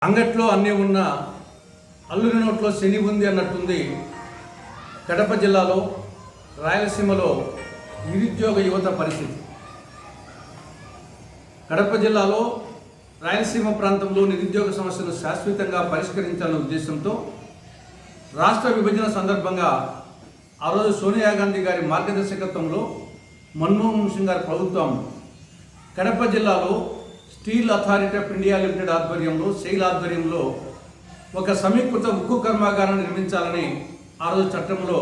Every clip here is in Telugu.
అంగట్లో అన్నీ ఉన్న అల్లుని నోట్లో శని ఉంది అన్నట్టుంది. కడప జిల్లాలో రాయలసీమలో నిరుద్యోగ యువత పరిస్థితి. కడప జిల్లాలో రాయలసీమ ప్రాంతంలో నిరుద్యోగ సమస్యను శాశ్వతంగా పరిష్కరించాలనే ఉద్దేశంతో రాష్ట్ర విభజన సందర్భంగా ఆ రోజు సోనియా గాంధీ గారి మార్గదర్శకత్వంలో మన్మోహన్ సింగ్ గారి ప్రభుత్వం కడప జిల్లాలో steel authority of India limited ఆధ్వర్యంలో సెయిల్ ఆధ్వర్యంలో ఒక సమీకృత ఉక్కు కర్మాగారాన్ని నిర్మించాలని ఆ రోజు చట్టంలో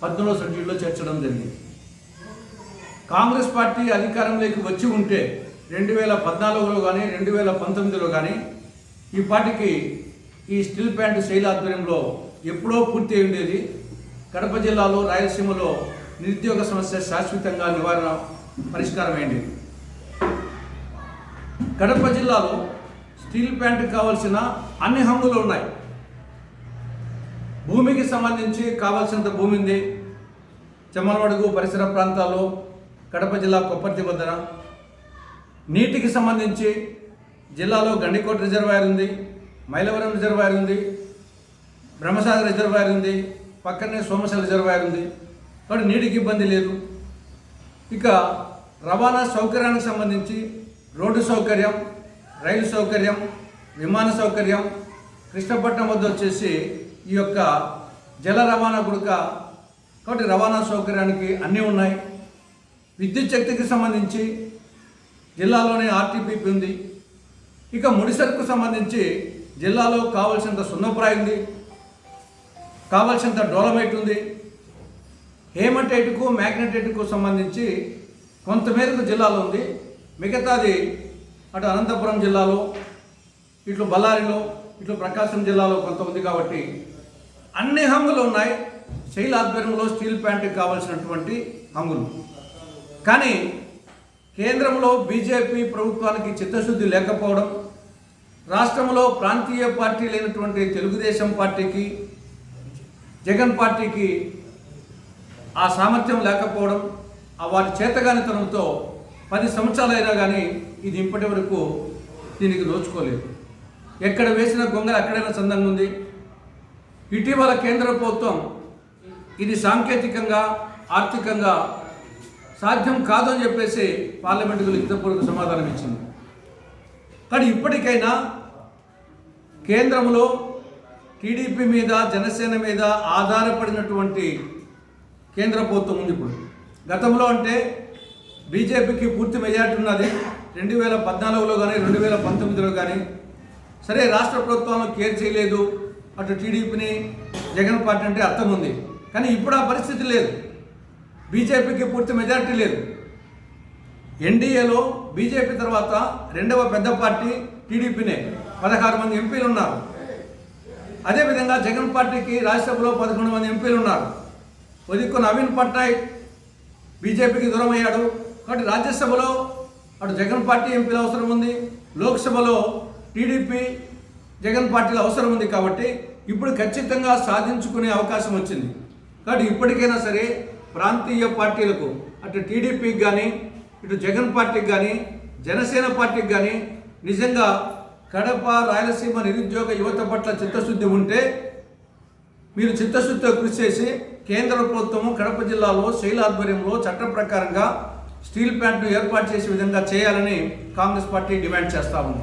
18వ షెడ్యూల్లో చేర్చడం జరిగింది. కాంగ్రెస్ పార్టీ అధికారంలోకి వచ్చి ఉంటే 2014లో కానీ 2019లో కానీ ఈ పార్టీకి ఈ స్టీల్ ప్లాంట్ సెయిల్ ఆధ్వర్యంలో ఎప్పుడో పూర్తి అయి ఉండేది. కడప జిల్లాలో రాయలసీమలో నిరుద్యోగ సమస్య శాశ్వతంగా నివారణ పరిష్కారం అయింది. కడప జిల్లాలో స్టీల్ ప్లాంట్కి కావాల్సిన అన్ని హంగులు ఉన్నాయి. భూమికి సంబంధించి కావాల్సినంత భూమి ఉంది. చెమ్మలమడుగు పరిసర ప్రాంతాల్లో కడప జిల్లా కొప్పర్తి వద్దన. నీటికి సంబంధించి జిల్లాలో గండికోట రిజర్వాయర్ ఉంది, మైలవరం రిజర్వాయర్ ఉంది, బ్రహ్మసాగర్ రిజర్వాయర్ ఉంది, పక్కనే సోమశల రిజర్వాయర్ ఉంది. కాబట్టి నీటికి ఇబ్బంది లేదు. ఇక రవాణా సౌకర్యానికి సంబంధించి రోడ్డు సౌకర్యం, రైలు సౌకర్యం, విమాన సౌకర్యం, కృష్ణపట్నం వద్ద వచ్చేసి ఈ యొక్క జల రవాణా గుడక. కాబట్టి రవాణా సౌకర్యానికి అన్నీ ఉన్నాయి. విద్యుత్ శక్తికి సంబంధించి జిల్లాలోనే ఆర్టీపీపీ ఉంది. ఇక ముడిసరుకు సంబంధించి జిల్లాలో కావాల్సినంత సున్నప్రాయి ఉంది, కావాల్సినంత డోలమైట్ ఉంది. హేమటైట్కు మ్యాగ్నటైట్కు సంబంధించి కొంతమేరకు జిల్లాలో ఉంది. మిగతాది అటు అనంతపురం జిల్లాలో, ఇట్లు బళ్ళారిలో, ఇట్లు ప్రకాశం జిల్లాలో కొంత ఉంది. కాబట్టి అన్ని హంగులు ఉన్నాయి సెయిల్ ఆధ్వర్యంలో స్టీల్ ప్లాంట్కి కావాల్సినటువంటి హంగులు. కానీ కేంద్రంలో బీజేపీ ప్రభుత్వానికి చిత్తశుద్ధి లేకపోవడం, రాష్ట్రంలో ప్రాంతీయ పార్టీ లేనటువంటి తెలుగుదేశం పార్టీకి, జగన్ పార్టీకి ఆ సామర్థ్యం లేకపోవడం, వాటి చేతగానితనంతో 10 సంవత్సరాలు అయినా కానీ ఇది ఇప్పటి వరకు దీనికి నోచుకోలేదు. ఎక్కడ వేసిన గొంగళ అక్కడైనా సందంగా ఉంది. ఇటీవల కేంద్ర ప్రభుత్వం ఇది సాంకేతికంగా ఆర్థికంగా సాధ్యం కాదని చెప్పేసి పార్లమెంటుకు లిఖితపూర్వక సమాధానం ఇచ్చింది. కానీ ఇప్పటికైనా కేంద్రంలో టీడీపీ మీద, జనసేన మీద ఆధారపడినటువంటి కేంద్ర ప్రభుత్వం ఉంది. ఇప్పుడు గతంలో అంటే బీజేపీకి పూర్తి మెజార్టీ ఉన్నది 2014లో కానీ 2019లో కానీ. సరే, రాష్ట్ర ప్రభుత్వాలను కేర్ చేయలేదు అటు టీడీపీని, జగన్ పార్టీ అంటే అర్థం ఉంది. కానీ ఇప్పుడు ఆ పరిస్థితి లేదు. బీజేపీకి పూర్తి మెజార్టీ లేదు. ఎన్డీఏలో బీజేపీ తర్వాత 2వ పెద్ద పార్టీ టీడీపీనే, 16 మంది ఎంపీలు ఉన్నారు. అదేవిధంగా జగన్ పార్టీకి రాజ్యసభలో 11 మంది ఎంపీలు ఉన్నారు. ఒదిక్కు నవీన్ పట్నాయక్ బీజేపీకి దూరం అయ్యాడు. కాబట్టి రాజ్యసభలో అటు జగన్ పార్టీ ఎంపీల అవసరం ఉంది, లోక్సభలో టీడీపీ జగన్ పార్టీల అవసరం ఉంది. కాబట్టి ఇప్పుడు ఖచ్చితంగా సాధించుకునే అవకాశం వచ్చింది. కాబట్టి ఇప్పటికైనా సరే ప్రాంతీయ పార్టీలకు, అటు టీడీపీకి కానీ, ఇటు జగన్ పార్టీకి కానీ, జనసేన పార్టీకి కానీ నిజంగా కడప రాయలసీమ నిరుద్యోగ యువత పట్ల చిత్తశుద్ధి ఉంటే మీరు చిత్తశుద్ధితో కృషి చేసి కేంద్ర ప్రభుత్వము కడప జిల్లాలో సెయిల్ ఆధ్వర్యంలో చట్ట ప్రకారంగా స్టీల్ ప్లాంట్ను ఏర్పాటు చేసే విధంగా చేయాలని కాంగ్రెస్ పార్టీ డిమాండ్ చేస్తూ ఉంది.